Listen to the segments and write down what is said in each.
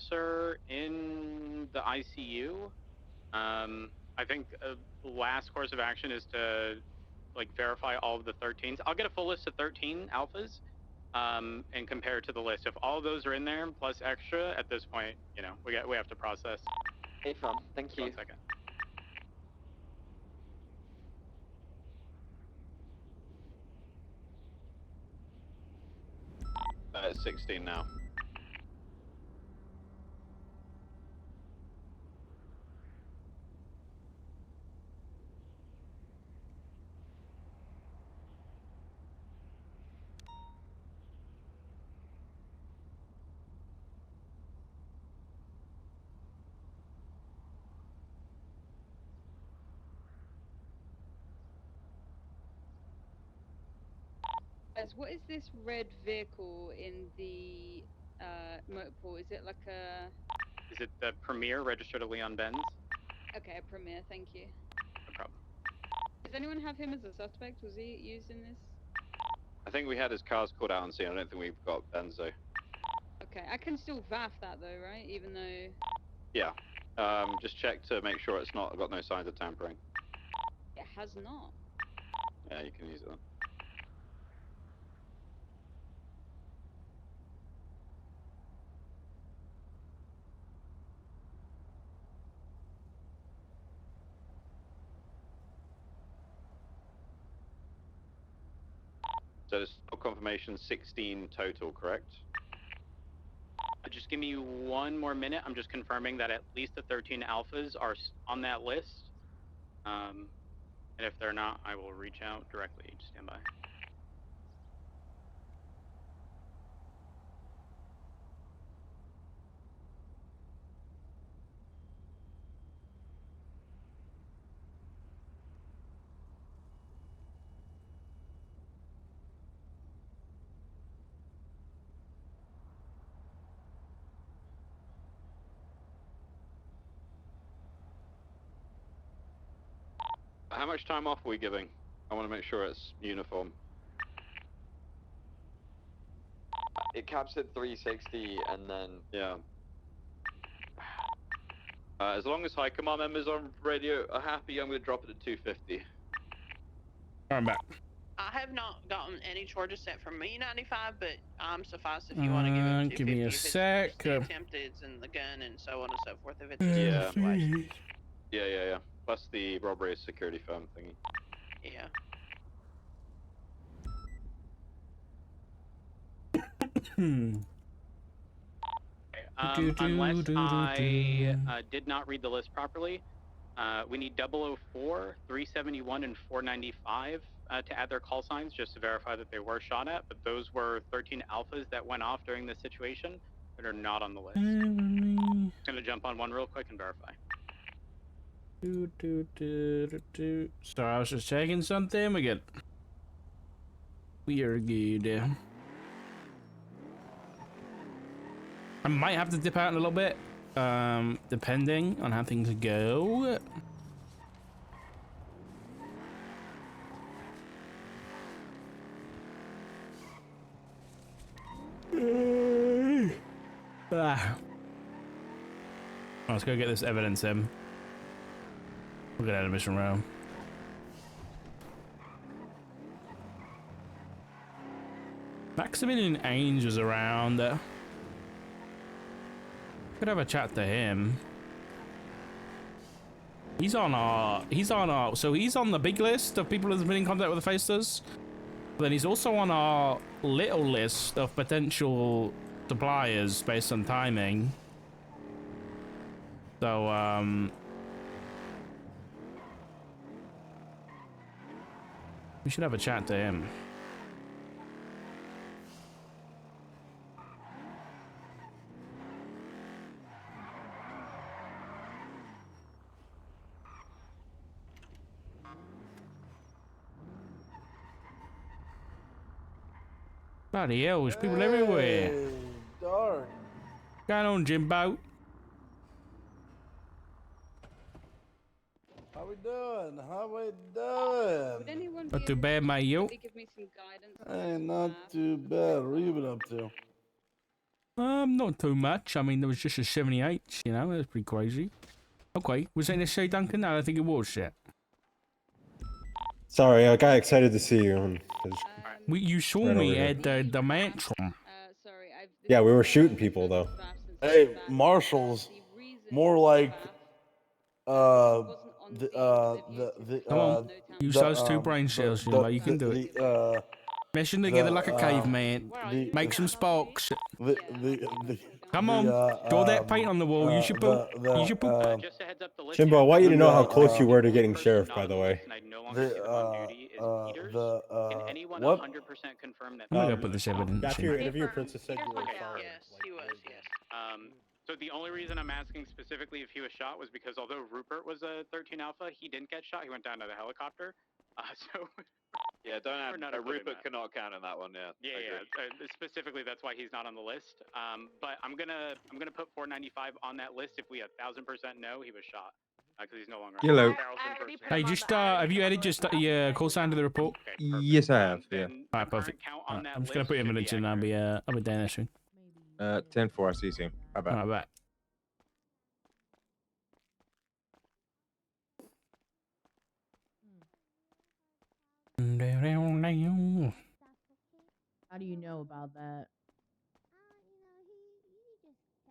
officer in the ICU. I think last course of action is to like verify all of the 13s. I'll get a full list of 13 alphas and compare it to the list. If all of those are in there plus extra, at this point, you know, we have to process. Hey, fam. Thank you. 1 second. 16 now. What is this red vehicle in the motor pool? Is it like a... Is it the Premier registered to Leon Benz? Okay, a Premier, thank you. No problem. Does anyone have him as a suspect? Was he used in this? I think we had his cars called out on scene. I don't think we've got Benzo. Okay, I can still VAF that though, right? Even though... Yeah. Just check to make sure it's not got no signs of tampering. It has not. Yeah, you can use it then. So there's confirmation 16 total, correct? Just give me 1 more minute. I'm just confirming that at least the 13 alphas are on that list. And if they're not, I will reach out directly. Just stand by. How much time off are we giving? I want to make sure it's uniform. It caps at 360 and then... Yeah. As long as high command members on radio are happy, I'm going to drop it at 250. I'm back. I have not gotten any charges set from me 95, but I'm suffice if you want to give him 250. Give me a sec. If it's the attempted and the gun and so on and so forth. If it's Yeah. situation. Yeah. Plus the robbery security firm thingy. Yeah. Unless I did not read the list properly, we need 004, 371, and 495 to add their call signs just to verify that they were shot at. But those were 13 alphas that went off during this situation that are not on the list. I'm gonna jump on one real quick and verify. Sorry, I was just checking something. We are good. I might have to dip out in a little bit, depending on how things go. Let's go get this evidence in. We'll get out of mission row. Maximilian Ainge is around. Could have a chat to him. He's on our, so he's on the big list of people who've been in contact with the Faceless. But then he's also on our little list of potential suppliers based on timing. So, we should have a chat to him. Bloody hell, there's people everywhere. Darn. What's going on, Jimbo? How we doing? How we doing? Would anyone Not be too able bad, to mate, yo. give me some guidance? Hey, not too bad. What have you been up to? Not too much. I mean, there was just a 78, you know, that's pretty crazy. Okay, was that necessary, Duncan? No, I don't think it was yet. Sorry, I got excited to see you. And I just You saw Right me over here. at the mansion. Sorry, Yeah, we were shooting people, though. Hey, marshals, more like Come on, use those two the brain cells, you know, you can do it. Mesh them together like a caveman. Make some sparks. Come on, draw that paint on the wall. Use your boot. Use your boot. Just a heads up, the list Jimbo, I here, want you to know how the close you were to only getting person sheriff, not by on the list, way. and I no longer see them on duty is Peters. Can anyone what? 100% confirm that? I'm gonna go Peters put was this shot? evidence After in. your interview, Princess said you were Okay, sorry. yes, he was, yes. So the only reason I'm asking specifically if he was shot was because although Rupert was a 13 Alpha, he didn't get shot. He went down to the helicopter. So Yeah, don't We're add. not including Rupert that. cannot count in that one. Yeah. yeah. Specifically, that's why he's not on the list. But I'm gonna put 495 on that list if we 1000% know he was shot because he's no longer. Yellow. Hey, just have you added just call sign to the report? Okay, Yes, I have. Yeah. Then Alright, the perfect. current count Alright, on that I'm just gonna list put should be evidence in. I'll be down there soon. 10-4, I see you. Bye bye. Alright, bye. How do you know about that?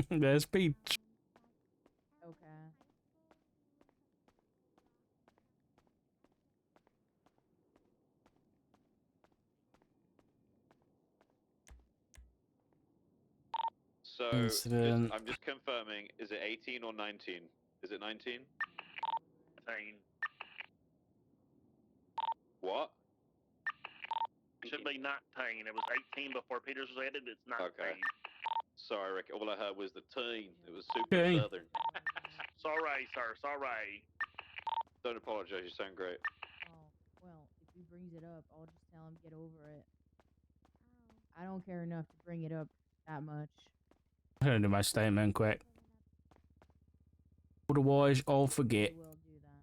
There's Peach. Okay. So Incident. I'm just confirming. Is it 18 or 19? Is it 19? 19. What? It should be 19. It was 18 before Peters was added. It's 19. Okay. Sorry, Rick. All I heard was the teen. It was super Okay. southern. Sorry, sir. Sorry. Don't apologize. You sound great. Oh, well, if he brings it up, I'll just tell him get over it. I don't care enough to bring it up that much. I'm gonna do my statement quick. Otherwise, I'll forget. I will do that.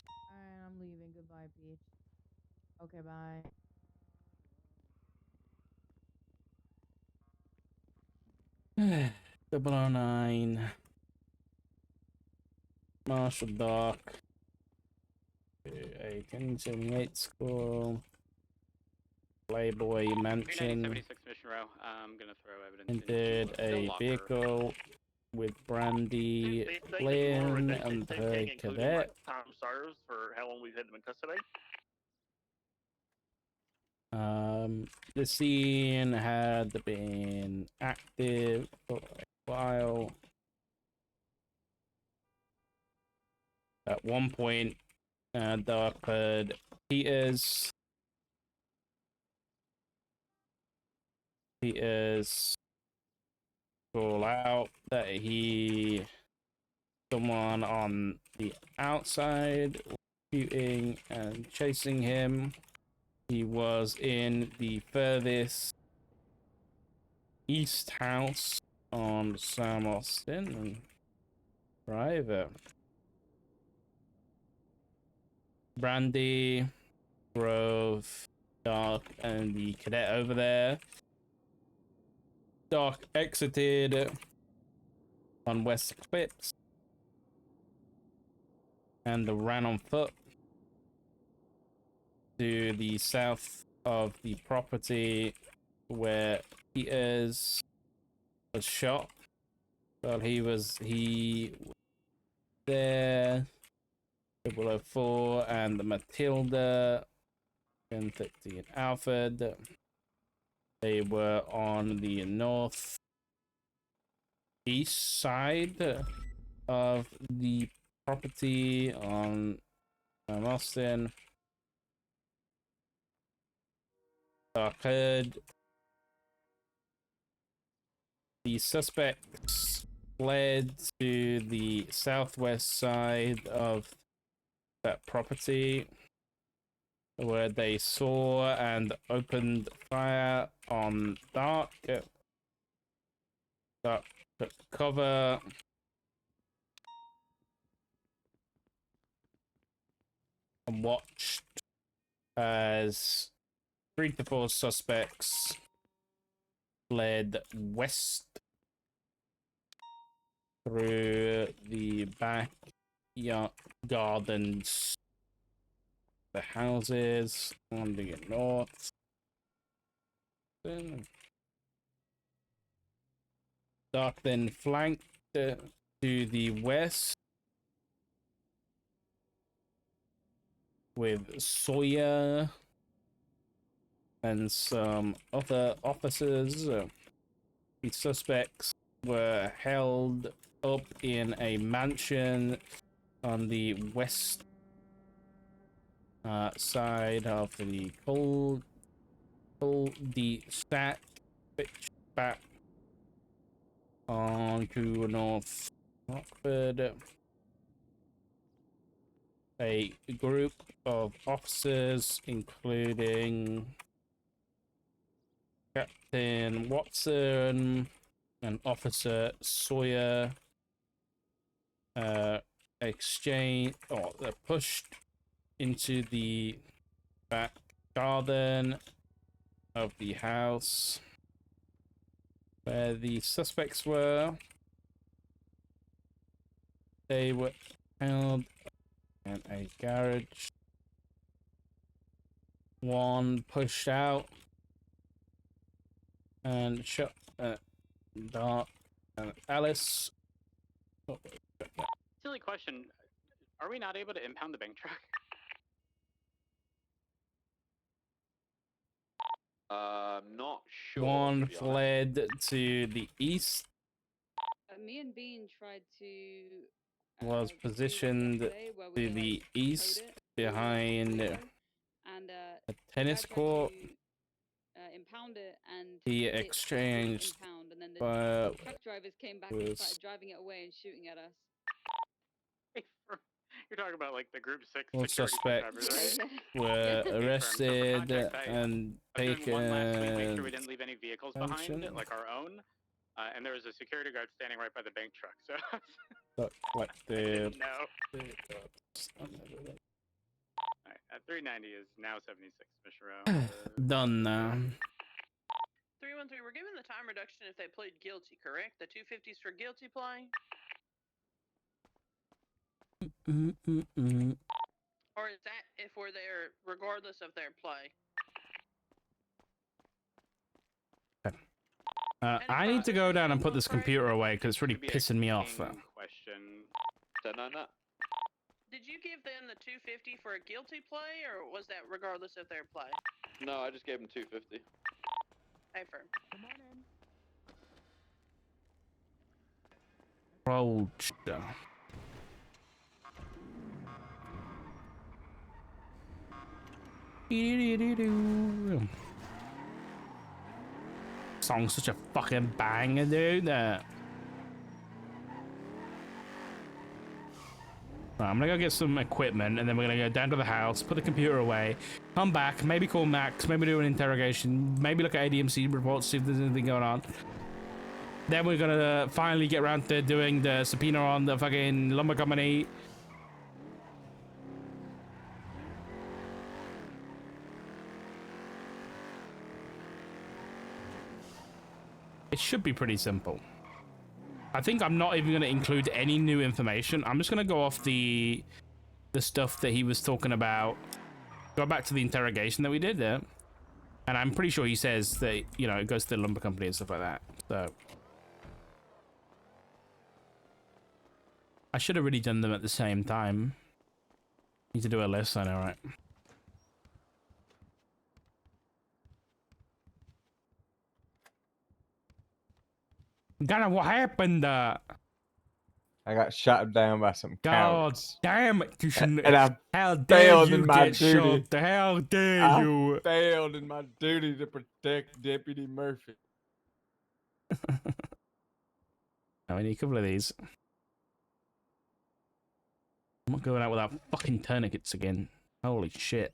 Alright, I'm leaving. Goodbye, Peach. Okay, bye. 009. Marshall Dock. 1878 School. Playboy Mansion. 376 Mission Row. I'm gonna throw evidence. Entered into the a locker. vehicle with Brandy They said Flynn that you and were her arrested, including, cadet. like, time served for how long we've had them in custody. The scene had been active for a while. At one point, Doc heard Peters call out that someone on the outside was shooting and chasing him. He was in the furthest east house on Sam Austin Drive. Brandy drove Doc and the cadet over there. Doc exited on West Clips and ran on foot to the south of the property where Peters was shot. Well, he was there. 004 and the Matilda and 13 Alfred. They were on the north east side of the property on Austin. Heard the suspects fled to the southwest side of that property where they saw and opened fire on Dark. Dark took cover and watched as 3 to 4 suspects fled west through the backyard gardens, the houses, wandering north. Dark then flanked to the west with Sawyer and some other officers. The suspects were held up in a mansion on the west side of the cul-de-sac, which back onto North Rockford. A group of officers, including Captain Watson and Officer Sawyer, they're pushed into the back garden of the house where the suspects were. They were held in a garage. One pushed out and shot at Dark and Alice. Oh, Silly question. Are we not able to impound the bank truck? Not sure. one fled to the east. Me and Bean tried to. Was positioned to the east behind a tennis court. Impound it and He it exchanged impound, and then the truck drivers came back and started driving it away and shooting at us. You're talking about like the group 6 All security truck suspects drivers, right? were arrested Contact and I was doing one last week, make sure we taken. didn't leave any vehicles behind, like our own. And there was a security guard standing right by the bank truck, so What I the? didn't know. Alright, 390 is now 76, Mr. Done now. 313, we're given the time reduction if they plead guilty, correct? The 250s for guilty plea? Or is that if we're there regardless of their play? I need to go down and put this computer away because it's really pissing me off. Question. Did you give them the 250 for a guilty play, or was that regardless of their play? No, I just gave him 250. Hey, firm. Roach. Song's such a fucking banger, dude. Right, I'm gonna go get some equipment and then we're gonna go down to the house, put the computer away, come back, maybe call Max, maybe do an interrogation, maybe look at ADMC reports, see if there's anything going on. Then we're gonna finally get around to doing the subpoena on the fucking lumber company. It should be pretty simple. I think I'm not even going to include any new information. I'm just going to go off the stuff that he was talking about. Go back to the interrogation that we did there. And I'm pretty sure he says that, you know, it goes to the lumber company and stuff like that. So I should have really done them at the same time. Need to do a list, I know, right? Ghana, what happened? I got shot down by some God cowards. damn it! You shouldn't. And I How dare failed you in my get duty. shot? How dare I you? failed in my duty to protect Deputy Murphy. I need a couple of these. I'm not going out without fucking tourniquets again. Holy shit.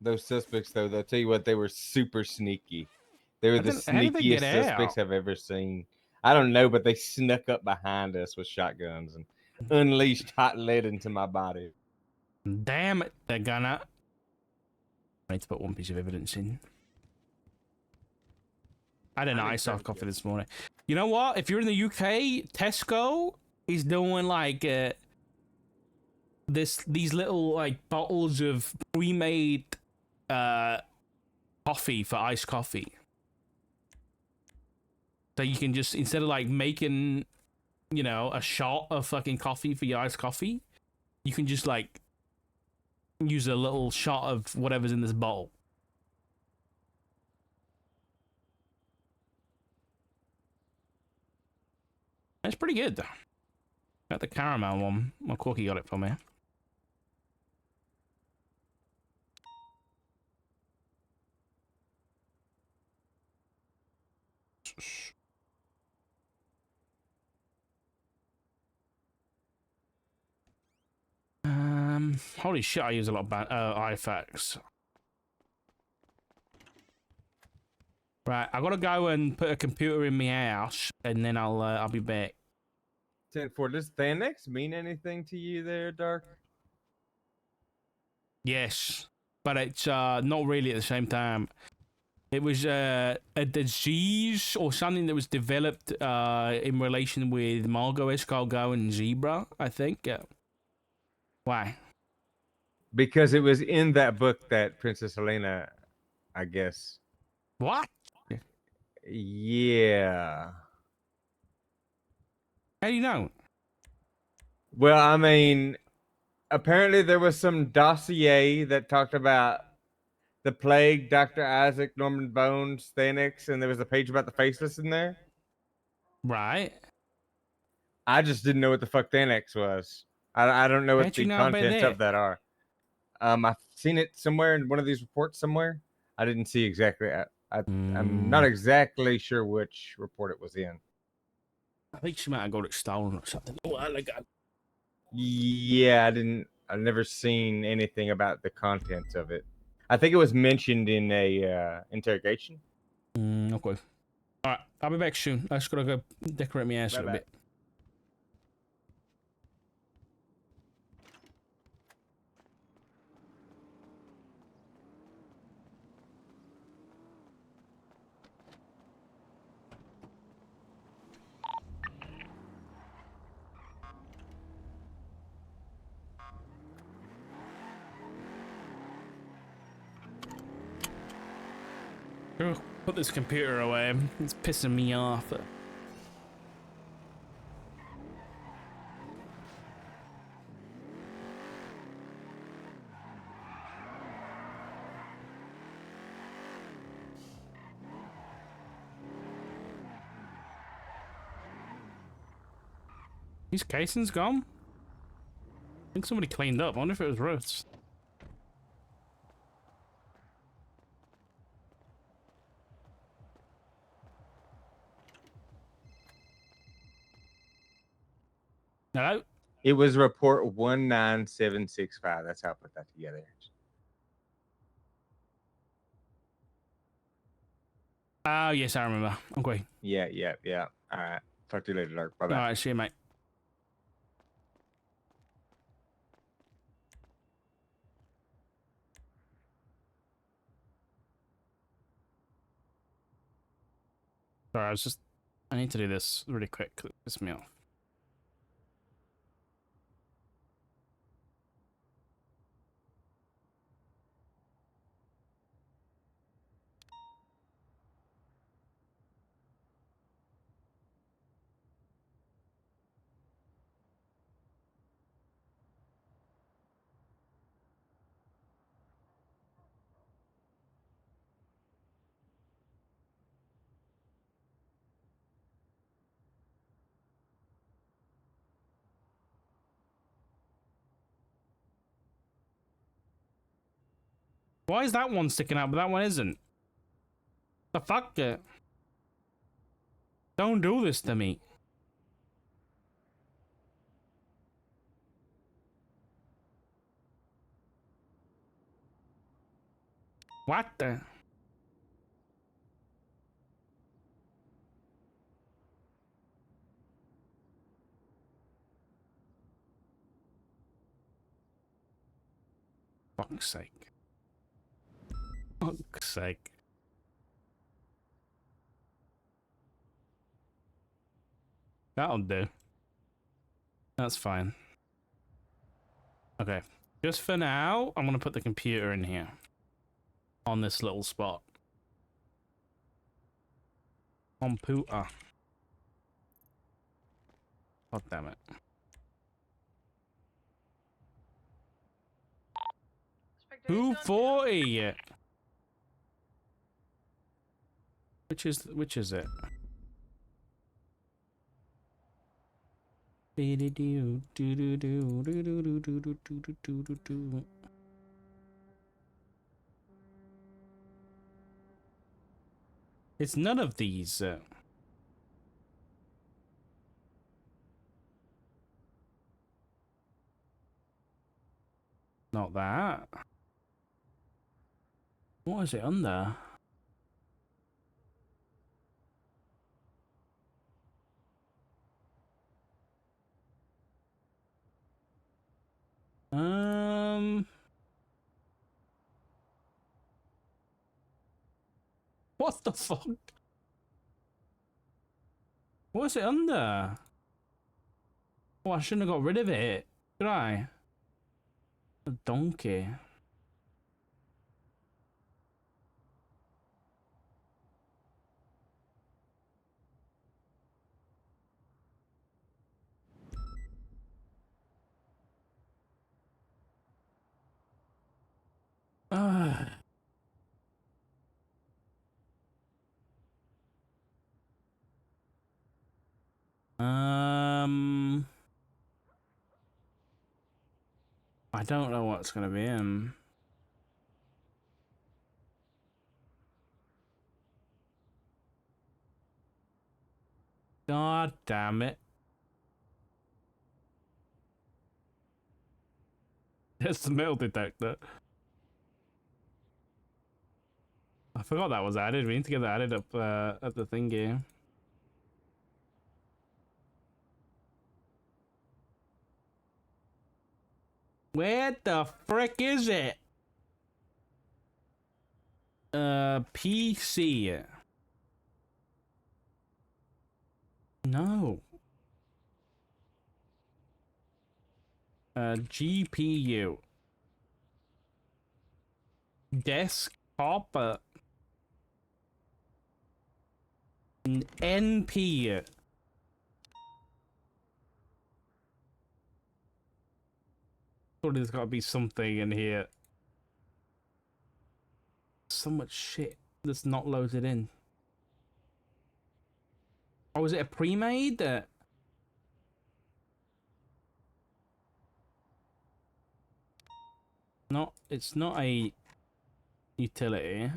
Those suspects, though, they'll tell you what, they were super sneaky. They were the How did they get sneakiest suspects out? I've ever seen. I don't know, but they snuck up behind us with shotguns and unleashed hot lead into my body. Damn it, they're gonna. I need to put one piece of evidence in. I had an I'm iced excited to coffee go. this morning. You know what? If you're in the UK, Tesco is doing like these little like bottles of pre-made coffee for iced coffee. So you can just, instead of like making, you know, a shot of fucking coffee for your iced coffee, you can just like use a little shot of whatever's in this bowl. It's pretty good. Got the caramel one. My Corky got it for me. Holy shit, I use a lot of IFAX. Right, I gotta go and put a computer in my house, and then I'll be back. 10-4. Does Thanex mean anything to you there, Dark? Yes, but it's not really at the same time. It was a disease or something that was developed in relation with Margot escargot and zebra, I think. Why? Because it was in that book that Princess Helena, I guess. What? Yeah. How do you know? Well, I mean, apparently there was some dossier that talked about the plague, Dr. Isaac, Norman Bones, Thanex, and there was a page about the faceless in there. Right. I just didn't know what the fuck Thanex was. I don't know what How'd you the know about contents that? of that are. I've seen it somewhere in one of these reports somewhere. I didn't see exactly. I'm not exactly sure which report it was in. I think she might have got it stolen or something. Oh, Yeah, I've never seen anything about the contents of it. I think it was mentioned in a interrogation. Okay. All right, I'll be back soon. I just gotta go decorate my ass a little Bye-bye. bit. Put this computer away. It's pissing me off. These casings gone? I think somebody cleaned up. I wonder if it was Ruth's. Hello? It was report 19765. That's how I put that together. Oh, yes, I remember. Okay. Yeah. All right. Talk to you later, Dark. Bye-bye. All right, see you, mate. Sorry, I need to do this really quick. It pisses me off. Why is that one sticking out, but that one isn't? The fuck? Don't do this to me. What the? Fuck's sake. Fuck's sake. That'll do. That's fine. Okay. Just for now, I'm going to put the computer in here. On this little spot. Computer. God damn it. Spectre, who's going 240. Which is it? It's none of these. Not that. What is it under? What the fuck? What's it under? Oh, I shouldn't have got rid of it. Should I? A donkey. I don't know what's gonna be in. God damn it. It's the metal detector. I forgot that was added. We need to get that added up at the thingy. Where the frick is it? PC. No. GPU. Desktop. NP. Surely there's gotta be something in here. So much shit that's not loaded in. Oh, is it a pre-made? No, it's not a utility.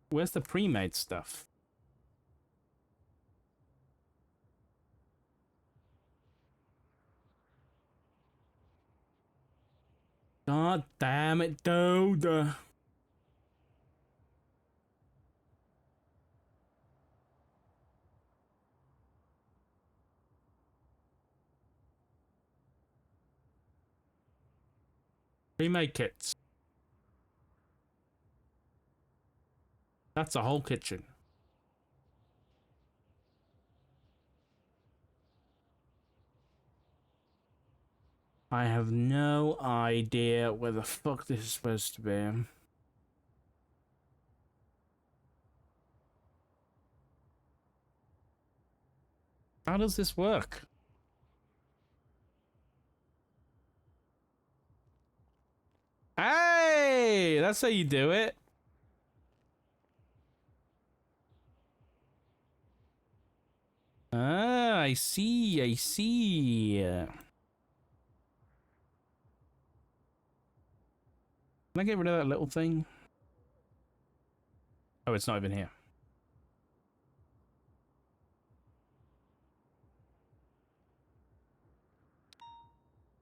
Where's the pre-made stuff? God damn it, dude. Pre-made kits. That's a whole kitchen. I have no idea where the fuck this is supposed to be. How does this work? Hey, that's how you do it. Ah, I see, I see. Can I get rid of that little thing? Oh, it's not even here.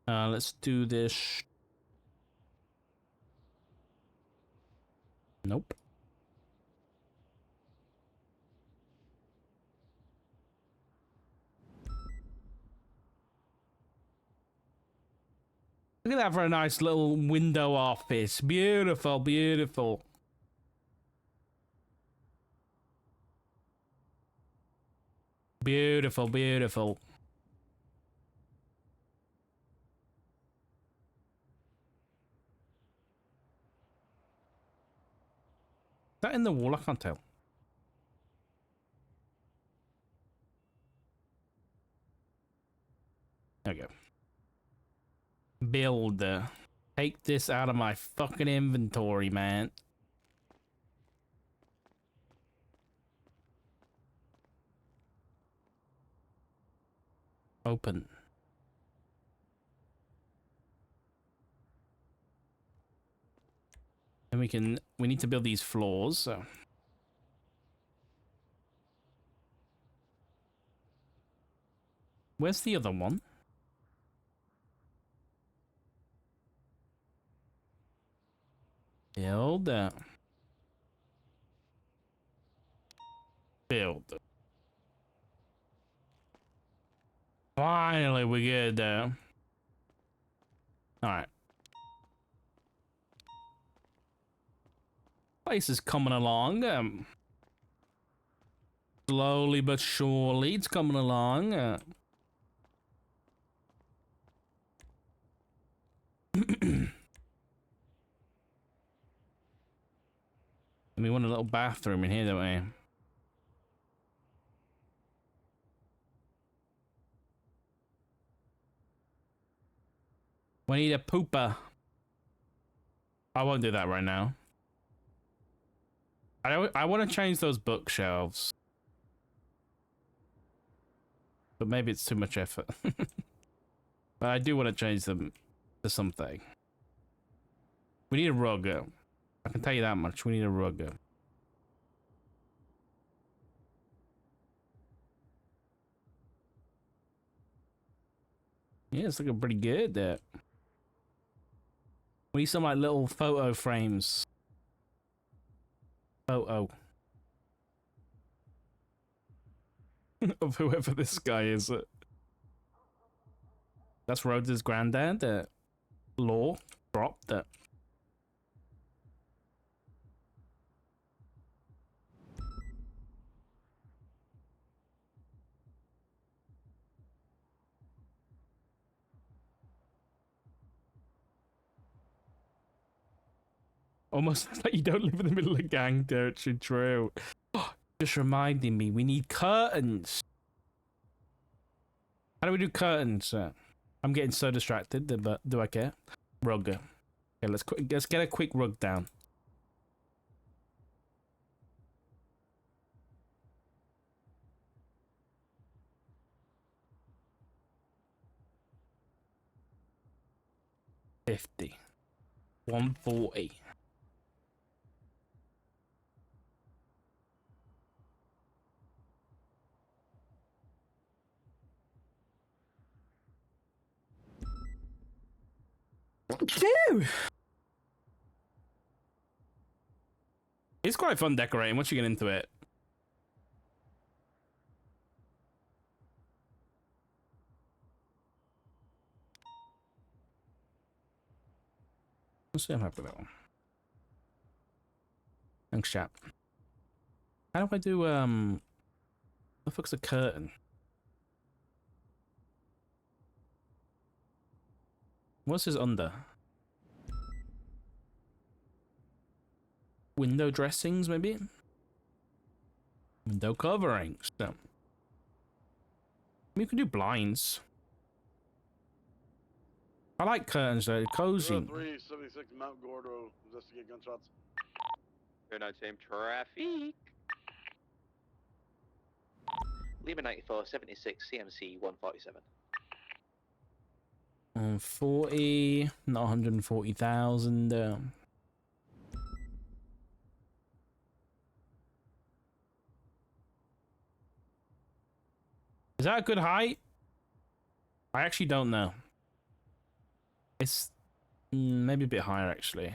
Let's do this. Nope. Look at that for a nice little window office. Beautiful, beautiful. Beautiful, beautiful. Is that in the wall? I can't tell. There we go. Build. Take this out of my fucking inventory, man. Open. And we need to build these floors, so. Where's the other one? Build. Build. Finally, we good. All right. Place is coming along. Slowly but surely, it's coming along. And we want a little bathroom in here, don't we? We need a pooper. I won't do that right now. I want to change those bookshelves. But maybe it's too much effort. But I do want to change them to something. We need a rug. I can tell you that much. We need a rug. Yeah, it's looking pretty good there. We need some like little photo frames. Photo. Of whoever this guy is. That's Rhodes' granddad. Law dropped that. Almost like you don't live in the middle of gang territory. True. Just reminding me, we need curtains. How do we do curtains? I'm getting so distracted, but do I care? Rug. Okay, let's get a quick rug down. $50. $140. Phew. It's quite fun decorating once you get into it. Let's see if I'm happy with that one. Thanks, chap. How do I do, what the fuck's a curtain? What's this under? Window dressings, maybe? Window coverings. No. You can do blinds. I like curtains, though. Cozy. 376 Mount Gordo. Investigate gunshots. Good night, team. Traffic. Lima 94, 76, CMC 147. 40, not 140,000. Is that a good height? I actually don't know. It's maybe a bit higher, actually.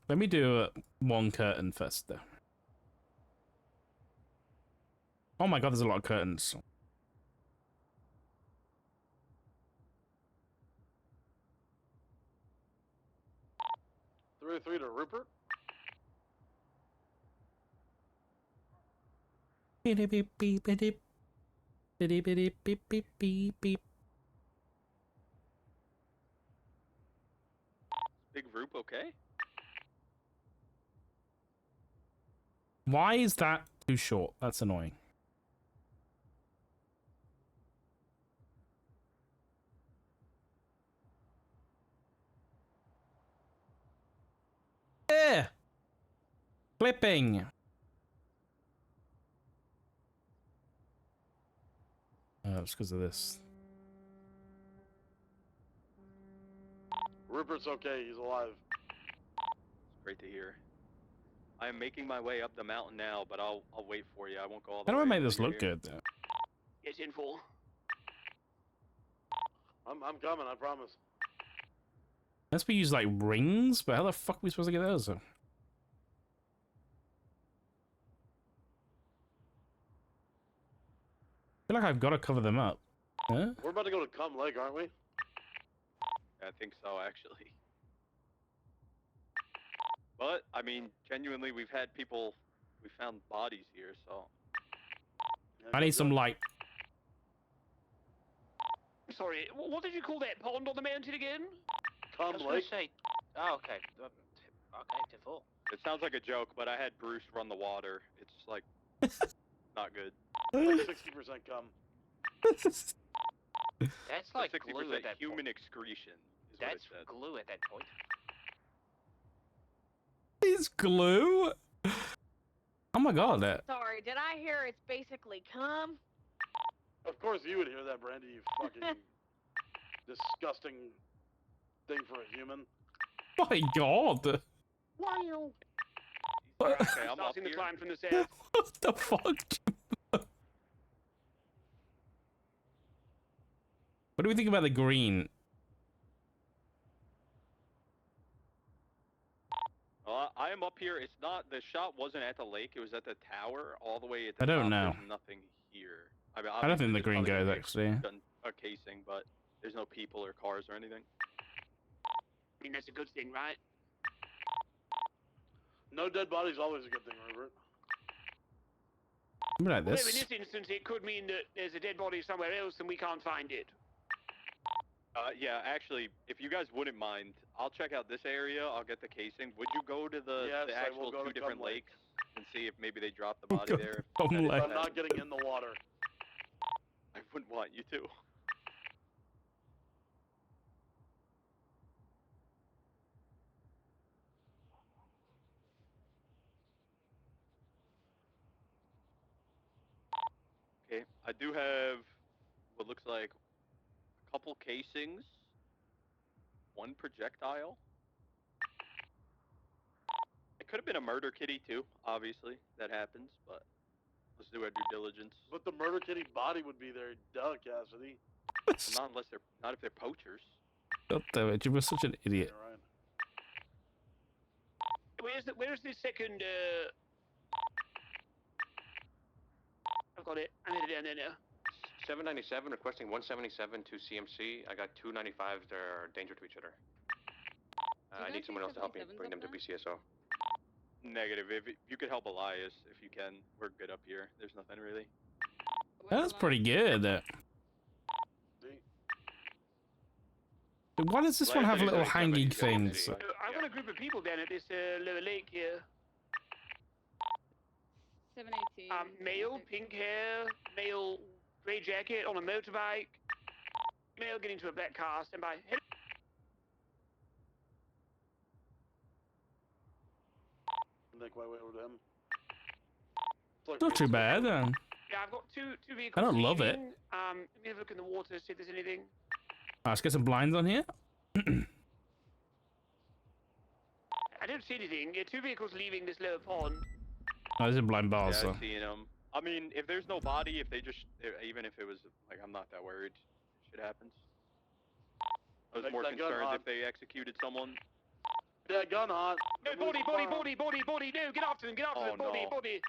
Let me do one curtain first, though. Oh my god, there's a lot of curtains. Three to Rupert. Beep beep beep beep beep beep beep beep beep beep beep. Big group, okay? Why is that too short? That's annoying. Yeah. Flipping. It's because of this. Rupert's okay. He's alive. Great to hear. I am making my way up the mountain now, but I'll wait for you. I won't go all the How way. do I make until this you're look here. good though? Get in for. I'm coming. I promise. Unless we use like rings, but how the fuck are we supposed to get those? I feel like I've got to cover them up. Huh? We're about to go to Cum Lake, aren't we? I think so, actually. But I mean, genuinely, we found bodies here, so. I need some light. Sorry, what did you call that pond on the mountain again? I Cum was gonna Lake. say. Oh, okay. Okay, to It sounds like a joke, but I had Bruce run the water. It's like not good. Like 60% cum. That's like 60% glue at that human point. excretion is That's what it said. glue at that point. Is glue? Oh my god, that. Sorry, did I hear it's basically cum? Of course you would hear that, Brandy. You fucking disgusting thing for a human. My god. Wow. Okay, I'm up Starting the here. climb from the south. What the fuck? What do we think about the green? I am up here. It's not, the shot wasn't at the lake. It was at the tower, all the way at the I don't top. know. There's nothing here. I mean, I don't think the obviously, green there's goes probably actually. a casing, but there's no people or cars or anything. I mean, that's a good thing, right? No dead body's always a good thing, Rupert. Maybe like Well, in this. this instance, it could mean that there's a dead body somewhere else and we can't find it. Yeah, actually, if you guys wouldn't mind, I'll check out this area. I'll get the casing. Would you go to the Yes, I will actual go to two different Cum Lake. lakes and see if maybe they dropped the body Go there? to Cum That is Lake. I'm not getting in the water. I wouldn't want you to. Okay, I do have what looks like a couple casings, one projectile. It could have been a murder kitty too, obviously. That happens, but let's do our due diligence. But the murder kitty body would be there, duh, Cassidy. Well, not if they're poachers. God damn it, you were such an idiot. You're right. Where's the second, I've got it. I'm headed down there now. 797 requesting 177 to CMC. I got 295s. They're danger to each other. I need someone else to help me bring them to BCSO. Negative. If you could help Elias, if you can, we're good up here. There's nothing really. That's pretty good. Why does this one have little hanging things? I've got a group of people down at this lower lake here. 718. Male, pink hair, male, grey jacket on a motorbike. Male getting into a black car. Stand by. Make my way over to him. Like Not too bad. Yeah, I've got two vehicles. I don't love it. leaving. Let me have a look in the water, see if there's anything. Let's get some blinds on here. I don't see anything. Yeah, two vehicles leaving this lower pond. Oh, there's a blind bar, Yeah, so. I've seen them. I mean, if there's no body, if they just, even if it was, like, I'm not that worried. Shit happens. I was Make more that gun concerned hot. if they exexecued someone. Yeah, gun hot. No, body. No, get after them, Oh, body, no. body.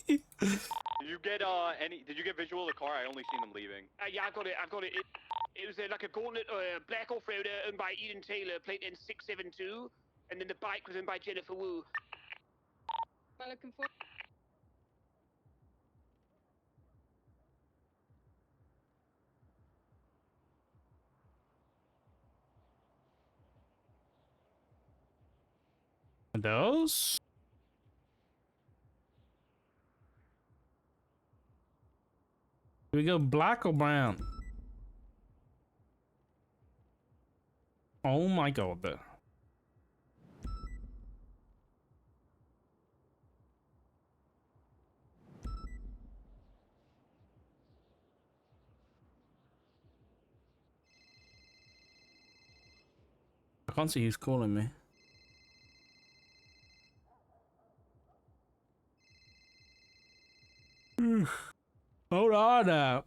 Did you get did you get visual of the car? I only seen them leaving. Yeah, I've got it. It was like a gauntlet black off-roader owned by Eden Taylor, plate N672, and then the bike was owned by Jennifer Wu. Am I looking for? It does. Do we go black or brown? Oh my god. I can't see who's calling me. Hold on now.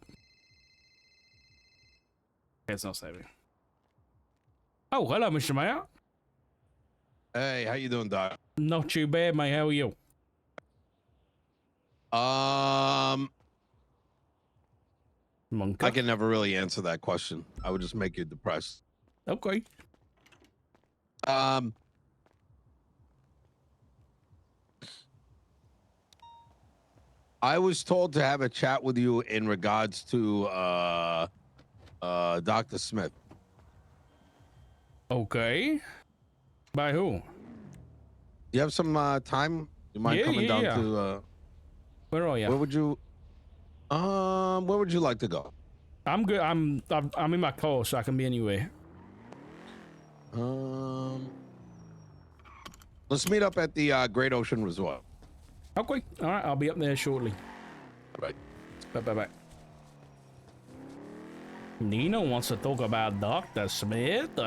It's not saving. Oh, hello, Mr. Mayor. Hey, how you doing, Doc? Not too bad, mate. How are you? Monkey. I can never really answer that question. I would just make you depressed. Okay. I was told to have a chat with you in regards to Dr. Smith. Okay. By who? Do you have some time? You mind coming down to where are you? Where would you like to go? I'm good. I'm in my car, so I can be anywhere. Let's meet up at the Great Ocean Resort. Okay. All right. I'll be up there shortly. All right. Bye. Nino wants to talk about Dr. Smith.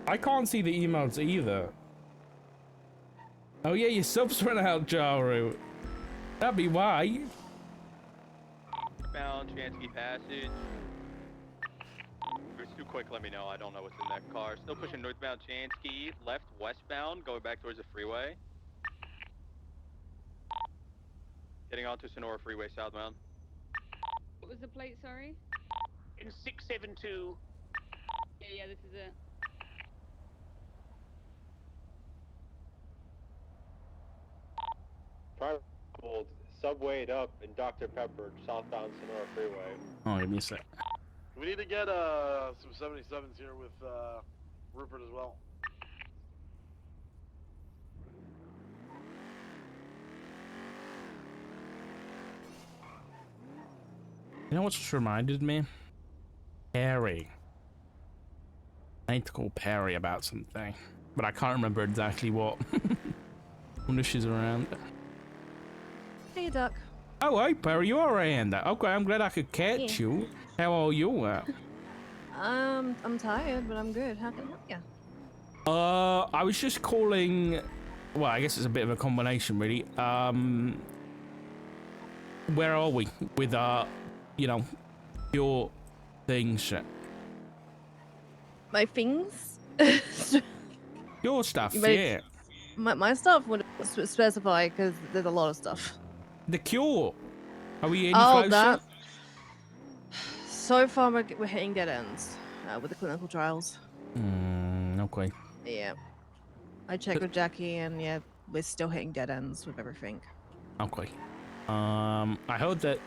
I can't see the emails either. Oh yeah, your subs run out, Jaru. That'd be why. Bound Chansky Passage. If it's too quick, let me know. I don't know what's in that car. Still pushing northbound Chansky, left westbound, going back towards the freeway. Getting onto Sonora Freeway southbound. What was the plate, sorry? In 672. Yeah, this is it. Subwayed up in Dr. Pepper, southbound Sonora Freeway. Oh, give me a sec. We need to get some 77s here with Rupert as well. You know what's just reminded me? Perry. I need to call Perry about something, but I can't remember exactly what. Wonder if she's around. Hey, Doc. Oh, hey, Perry, you're around. Okay, I'm glad I could catch you. How are you? I'm tired, but I'm good. How can I help you? I was just calling. Well, I guess it's a bit of a combination, really. Where are we with you know, your things? My things? Your stuff, But yeah. My stuff would specify because there's a lot of stuff. The cure. Are we any Oh, closer? that. So far, we're hitting dead ends with the clinical trials. Okay. Yeah. I checked with Jackie, and yeah, we're still hitting dead ends with everything. Okay. I heard that.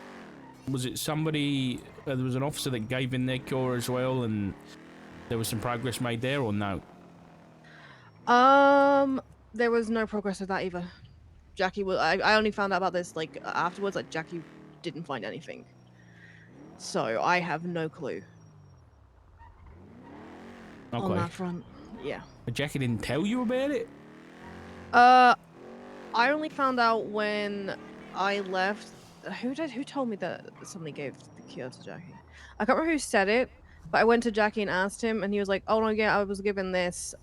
Was it somebody? There was an officer that gave in their cure as well, and there was some progress made there, or no? There was no progress with that either. Jackie was. I only found out about this like afterwards. Like Jackie didn't find anything, so I have no clue. Okay. On that front, yeah. But Jackie didn't tell you about it? I only found out when I left. Who told me that somebody gave the cure to Jackie? I can't remember who said it, but I went to Jackie and asked him, and he was like, "Oh no, yeah, I was given this.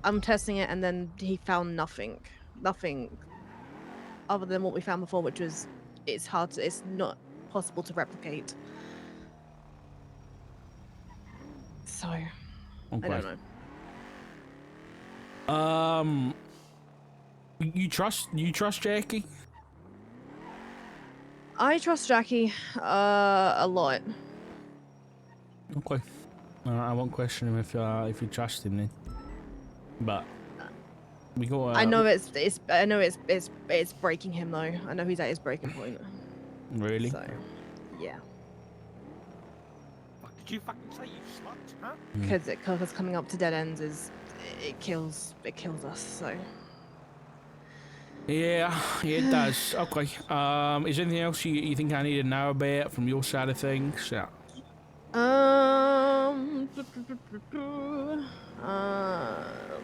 I'm testing it," and then he found nothing other than what we found before, which was it's not possible to replicate. So, Okay. I don't know. You trust Jackie? I trust Jackie a lot. Okay. I won't question him if you trust him then. But we got. I know it's breaking him though. I know he's at his breaking point. Really? So, yeah. did you fucking say, you sluts, huh? Because coming up to dead ends it kills us. So Yeah, it does. Okay. Is there anything else you think I need to know about from your side of things? Yeah.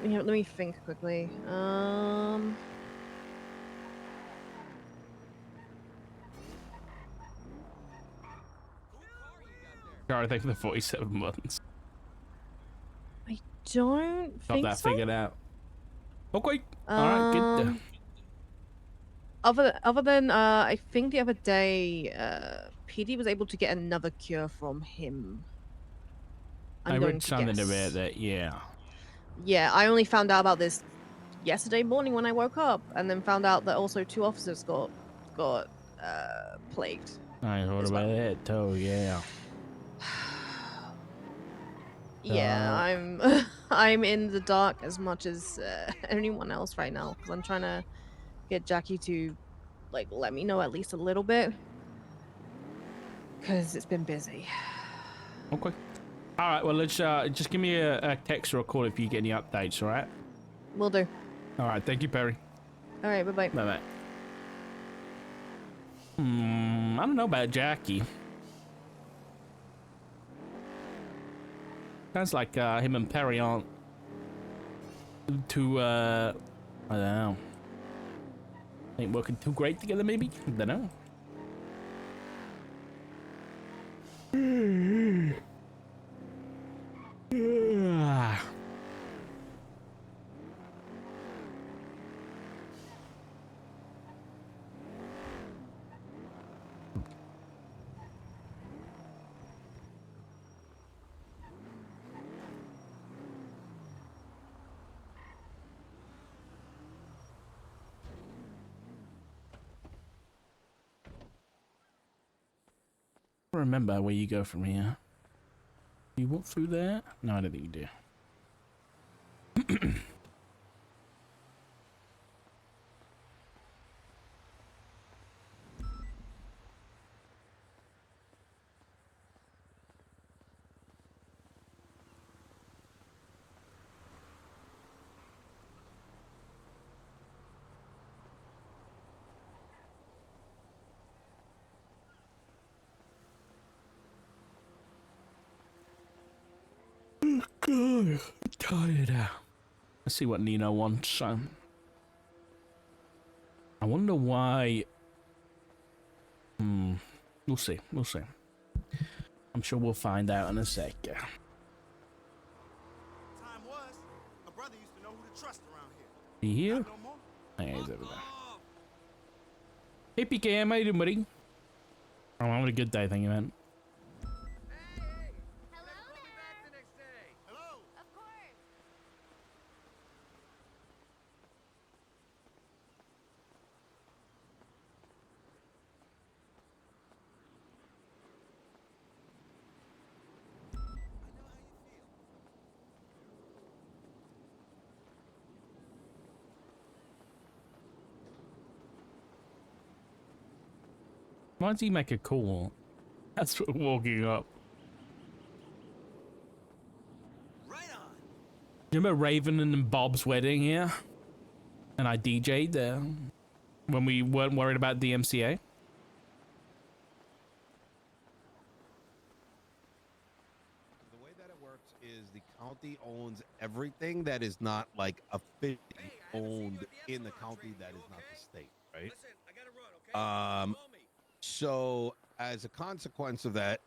let me think quickly. Sorry, thank you for the 47 months. I don't Got think that so. figured out. Okay. All right, good. Other than I think the other day, PD was able to get another cure from him. I read something about that, yeah. Yeah, I only found out about this yesterday morning when I woke up, and then found out that also 2 officers got plagued. I heard about that too, yeah. Yeah, I'm I'm in the dark as much as anyone else right now because I'm trying to get Jackie to like let me know at least a little bit because it's been busy. Okay. All right, well, let's just give me a text or a call if you get any updates, all right? Will do. All right, thank you, Perry. All right, bye-bye. Bye-bye. I don't know about Jackie. Sounds like him and Perry aren't too, I don't know. Ain't working too great together, maybe? I don't know. Remember where you go from here. You walk through there? No, I don't think you do. God, I'm tired. Let's see what Nino wants. I wonder why. We'll see. We'll see. I'm sure we'll find out in a sec. Time was, a brother used to know who to trust around here. You here? Not no more. Hey, he's over there. Hey, PKM, how you doing, buddy? Oh, I'm having a good day, thank you, man. Why does he make a call? That's for walking up. Right on. You remember Raven and Bob's wedding here? And I DJ'd there when we weren't worried about DMCA. The way that it works is the county owns everything that is not like officially owned in the county that is not the state, right? Listen, I gotta run, okay? So as a consequence of that,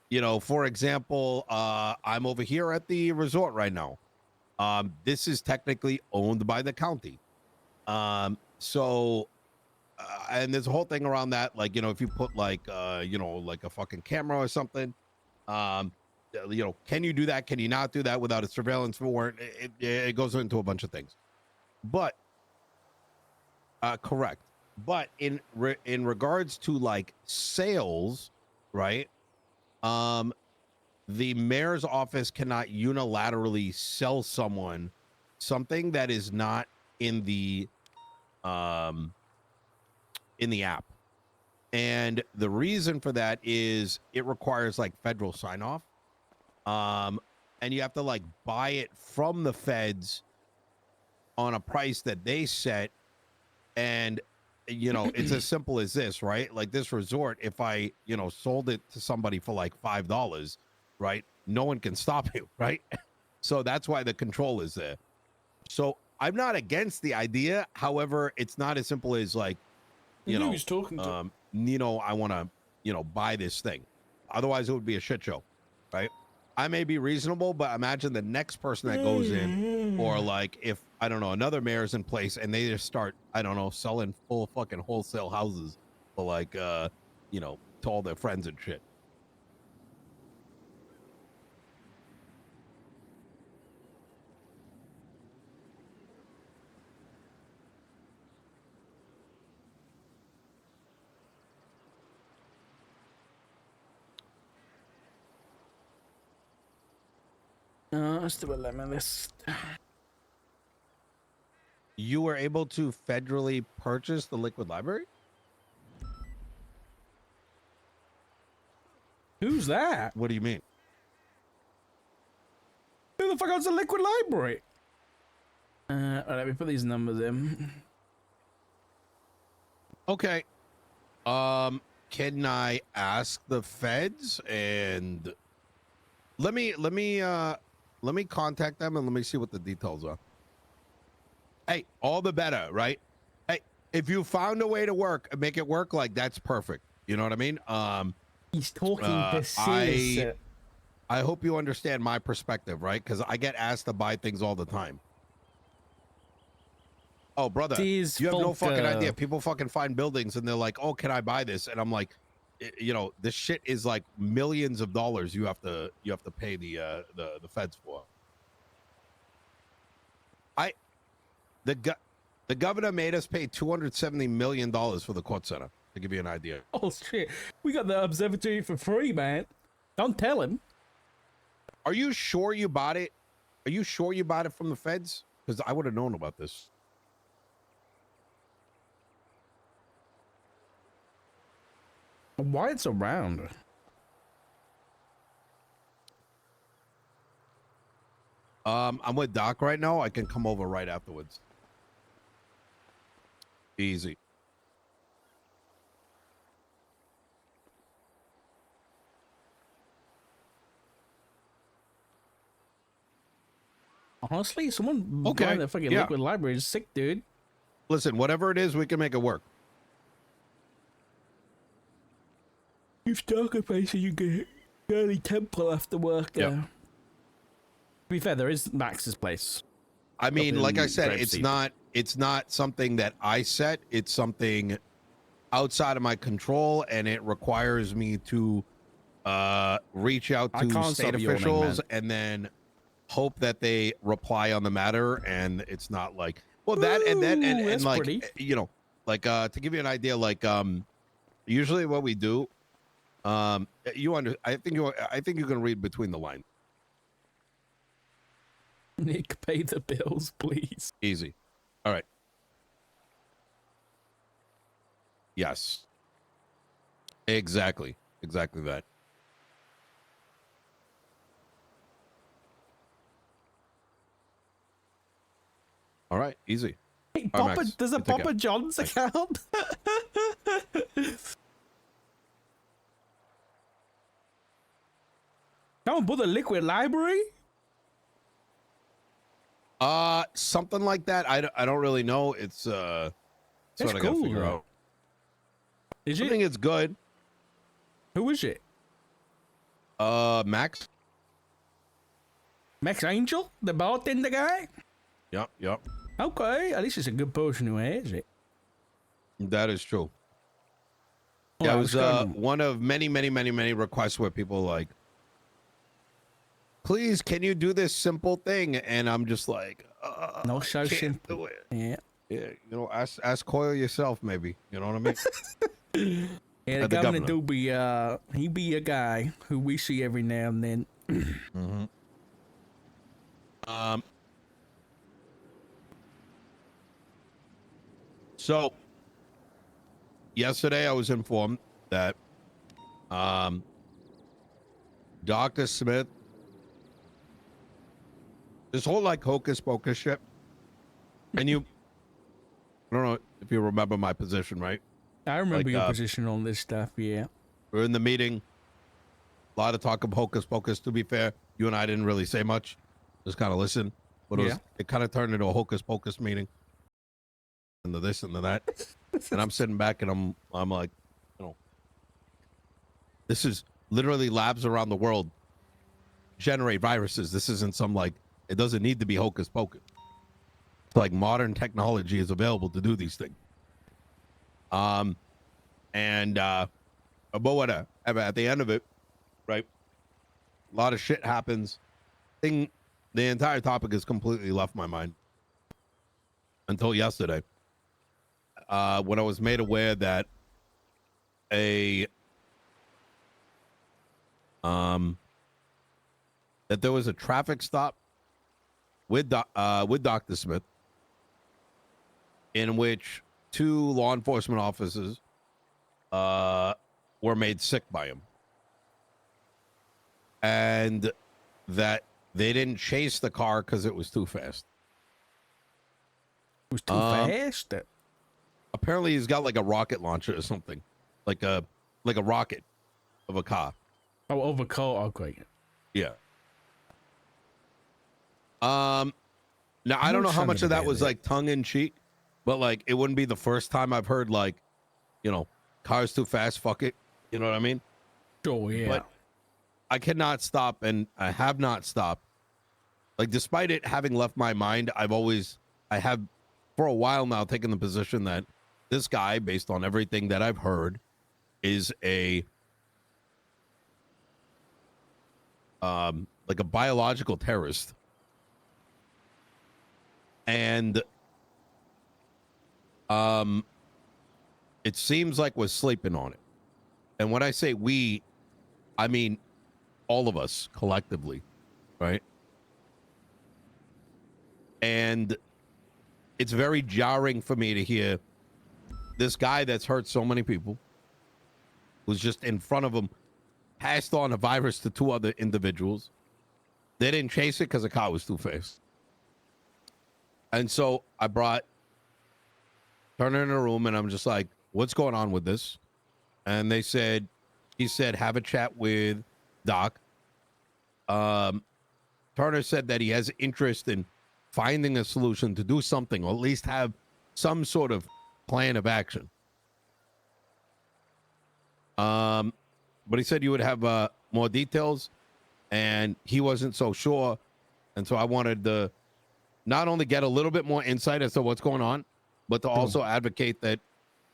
you know, for example, I'm over here at the resort right now. This is technically owned by the county. And there's a whole thing around that, like, you know, if you put like, you know, like a fucking camera or something, you know, can you do that? Can you not do that without a surveillance warrant? It goes into a bunch of things, but correct. But in regards to like sales, right? The mayor's office cannot unilaterally sell someone something that is not in the app. And the reason for that is it requires like federal sign off. And you have to like buy it from the feds on a price that they set. And, you know, it's as simple as this, right? Like this resort, if I, you know, sold it to somebody for like $5, right? No one can stop you, right? So that's why the control is there. So I'm not against the idea. However, it's not as simple as like, you know, who's talking to? you know, I want to, you know, buy this thing. Otherwise, it would be a shit show, right? I may be reasonable, but imagine the next person that goes in, or like if, I don't know, another mayor's in place and they just start, I don't know, selling full fucking wholesale houses for like, you know, to all their friends and shit. Let's do a lemon list. You were able to federally purchase the liquid library? Who's that? What do you mean? Who the fuck owns the liquid library? Let me put these numbers in. Okay. Can I ask the feds and let me contact them and let me see what the details are. Hey, all the better, right? Hey, if you found a way to make it work, like that's perfect. You know what I mean? He's talking to serious. I hope you understand my perspective, right? Because I get asked to buy things all the time. Oh, brother, you have no fucking idea. People fucking find buildings and they're like, "Oh, can I buy this?" And I'm like, you know, this shit is like millions of dollars. You have to pay the feds for. The governor made us pay $270 million for the court center, to give you an idea. Oh shit, we got the observatory for free, man. Don't tell him. Are you sure you bought it? Are you sure you bought it from the feds? Because I would have known about this. Why it's around? I'm with Doc right now. I can come over right afterwards. Easy. Honestly, someone Okay, buying the fucking yeah. liquid library is sick, dude. Listen, whatever it is, we can make it work. You start a place and you get early temple after work. Yep. To be fair, there is Max's place. I mean, like I said, Grapeseed. it's not something that I set. It's something outside of my control, and it requires me to reach out to can't state stop yawning, officials man. and then hope that they reply on the matter. And it's not like, well, that and that's like pretty. you know, like to give you an idea, like usually what we do, I think you can read between the lines. Nick, pay the bills, please. Easy. All right. Yes. Exactly. Exactly that. All right. Easy. Hey, All right, Papa, Max, there's a you take Papa care. John's Thanks. account. Come on, put the liquid library. Something like that. I don't really know. It's That's what I gotta cool, figure though. out. Is I it? think it's good. Who is it? Max. Max Angel, the bartender guy. Yep. Okay, at least it's a good person who has it. That is true. Well, Yeah, I it was was going- one of many requests where people like, please, can you do this simple thing? And I'm just like, No, so can't simple. do it. Yeah. Yeah, you know, ask Coyle yourself, maybe. You know what I mean? Yeah, the governor do be he be a guy who we see every now and then. Mm-hmm. So yesterday I was informed that Dr. Smith, this whole like hocus pocus shit, and I don't know if you remember my position, right? I remember your position on this stuff, yeah. We're in the meeting, a lot of talk of hocus pocus. To be fair, you and I didn't really say much, just kind of listen, but it kind of turned into a hocus pocus meeting, and the this and the that, and I'm sitting back and I'm like, you know, this is literally labs around the world generate viruses. This isn't some like, it doesn't need to be hocus pocus. It's like modern technology is available to do these things. But whatever, at the end of it, right, a lot of shit happens. The entire topic has completely left my mind until yesterday, when I was made aware that that there was a traffic stop with Dr. Smith, in which 2 law enforcement officers were made sick by him, and that they didn't chase the car because it was too fast. It was too fast? Apparently he's got like a rocket launcher or something, like a rocket of a car. Oh, of a car, okay. Yeah. Now I don't know how much of that was like tongue in cheek, but like it wouldn't be the first time I've heard like, you know, cars too fast, fuck it. You know what I mean? Oh yeah. But I cannot stop, and I have not stopped. Like, despite it having left my mind, I have for a while now taken the position that this guy, based on everything that I've heard, is like a biological terrorist. And it seems like we're sleeping on it. And when I say we, I mean all of us collectively, right? And it's very jarring for me to hear this guy that's hurt so many people, who's just in front of him, passed on a virus to 2 other individuals. They didn't chase it because the car was too fast. And so I brought Turner in a room, and I'm just like, what's going on with this? And he said, have a chat with Doc. Turner said that he has interest in finding a solution to do something, or at least have some sort of plan of action. But he said you would have more details, and he wasn't so sure. And so I wanted to not only get a little bit more insight as to what's going on, but to also advocate that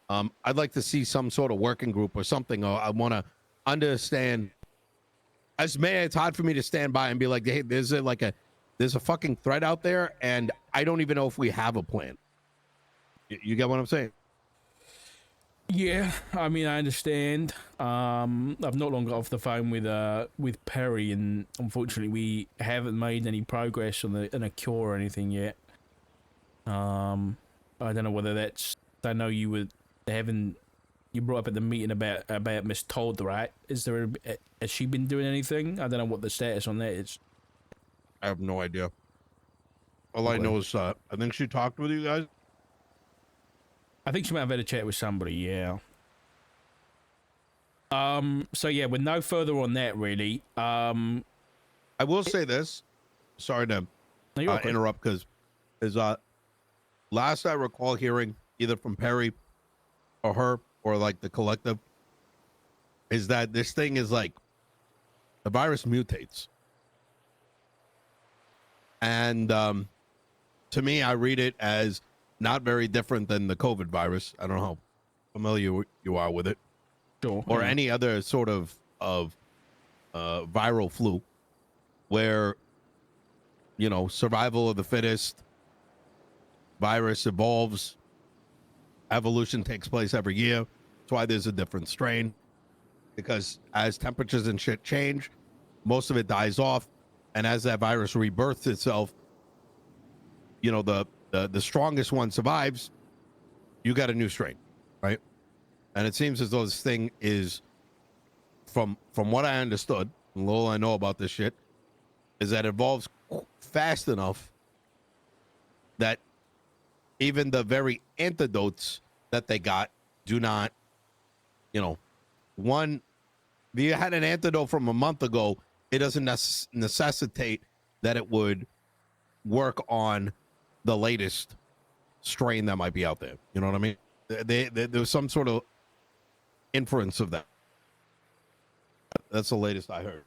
I'd like to see some sort of working group or something. Or I want to understand. As mayor, it's hard for me to stand by and be like, hey, there's a fucking threat out there, and I don't even know if we have a plan. You get what I'm saying? Yeah, I mean, I understand. I've not long got off the phone with Perry, and unfortunately, we haven't made any progress on a cure or anything yet. I don't know whether that's. I know you were having. You brought up at the meeting about Miss Todd, right? Has she been doing anything? I don't know what the status on that is. I have no idea. All I know is I think she talked with you guys. I think she might have had a chat with somebody, yeah. So yeah, with no further on that, really. I will say this. Sorry to interrupt, because last I recall hearing either from Perry or her or like the collective is that this thing is like the virus mutates. And to me, I read it as not very different than the COVID virus. I don't know how familiar you are with it. Sure. Or any other sort of viral flu where, you know, survival of the fittest, virus evolves, evolution takes place every year. That's why there's a different strain, because as temperatures and shit change, most of it dies off. And as that virus rebirths itself, you know, the strongest one survives, you got a new strain, right? And it seems as though this thing is, from what I understood, and little I know about this shit, is that it evolves fast enough that even the very antidotes that they got do not, you know, one, if you had an antidote from a month ago, it doesn't necessitate that it would work on the latest strain that might be out there. You know what I mean? There's some sort of inference of that. That's the latest I heard.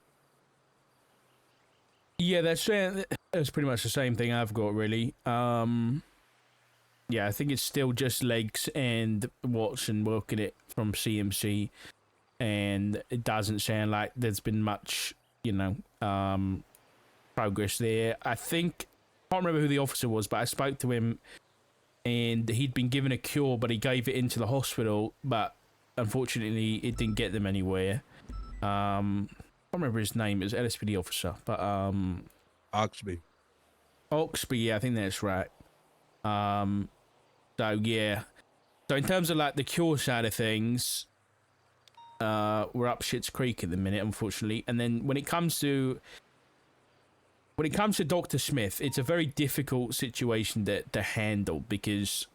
Yeah, that's pretty much the same thing I've got, really. Yeah, I think it's still just Legs and Watson working it from CMC, and it doesn't sound like there's been much, you know, progress there. I think, I can't remember who the officer was, but I spoke to him, and he'd been given a cure, but he gave it into the hospital, but unfortunately it didn't get them anywhere. I can't remember his name. It was LSPD officer, but Oxby, yeah, I think that's right. So yeah, so in terms of like the cure side of things, we're up shit's creek at the minute, unfortunately. And then when it comes to Dr. Smith, it's a very difficult situation to handle, because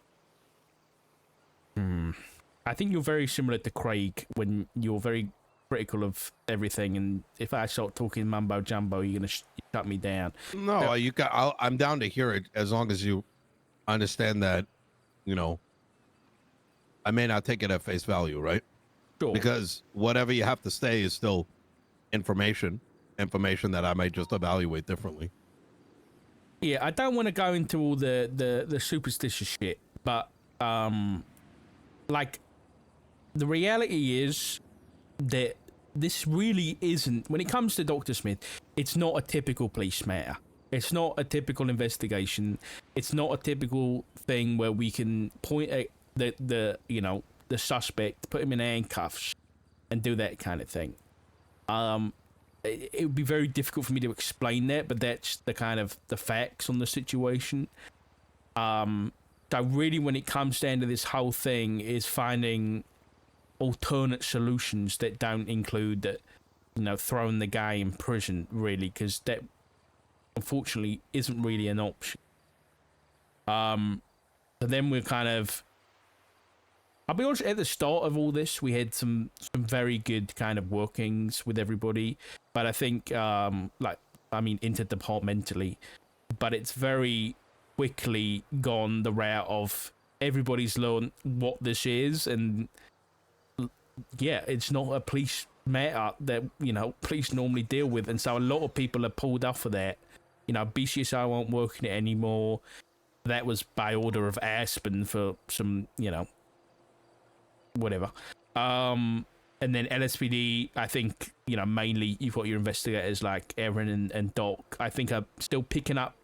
I think you're very similar to Craig when you're very critical of everything, and if I start talking mumbo jumbo, you're gonna shut me down. No, you got. I'm down to hear it as long as you understand that. You know, I may not take it at face value, right? Sure. Because whatever you have to say is still information that I might just evaluate differently. Yeah, I don't want to go into all the superstitious shit, but like, the reality is that this really isn't, when it comes to Dr. Smith, it's not a typical police matter. It's not a typical investigation. It's not a typical thing where we can point at the you know, the suspect, put him in handcuffs, and do that kind of thing. It would be very difficult for me to explain that, but that's the kind of the facts on the situation. So really, when it comes down to this whole thing, is finding alternate solutions that don't include that, you know, throwing the guy in prison, really, because that unfortunately isn't really an option. So then we're kind of, I'll be honest, at the start of all this, we had some very good kind of workings with everybody, but I think, like, I mean, interdepartmentally, but it's very quickly gone the route of everybody's learned what this is, and yeah, it's not a police matter that, you know, police normally deal with, and so a lot of people are pulled off of that. You know, BCSI won't work in it anymore. That was by order of Aspen for some, you know, whatever. And then LSPD, I think, you know, mainly you've got your investigators like Erin and Doc, I think are still picking up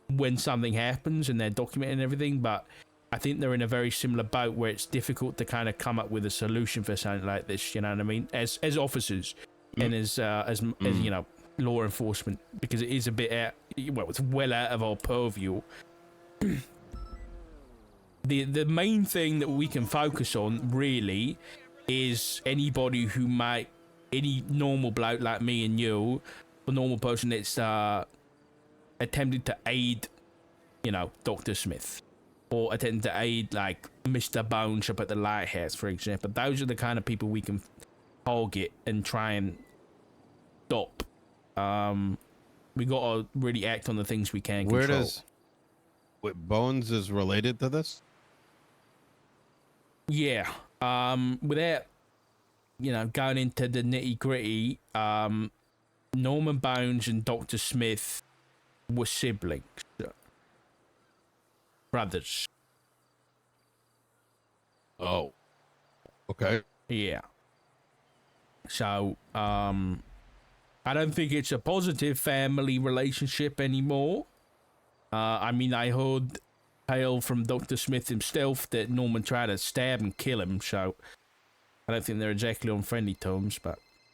when something happens and they're documenting everything, but I think they're in a very similar boat where it's difficult to kind of come up with a solution for something like this, you know what I mean? As officers and as you know, law enforcement, because it is a bit out, well, it's well out of our purview. The main thing that we can focus on really is anybody who might, any normal bloke like me and you, a normal person that's attempted to aid, you know, Dr. Smith, or attempted to aid like Mr. Bones up at the lighthouse, for example. Those are the kind of people we can target and try and stop. We gotta really act on the things we can control. Where does Bones is related to this? Yeah. Without, you know, going into the nitty gritty, Norman Bones and Dr. Smith were siblings, brothers. Oh, okay. Yeah. So, I don't think it's a positive family relationship anymore. I mean, I heard tale from Dr. Smith himself that Norman tried to stab and kill him, so I don't think they're exactly on friendly terms, but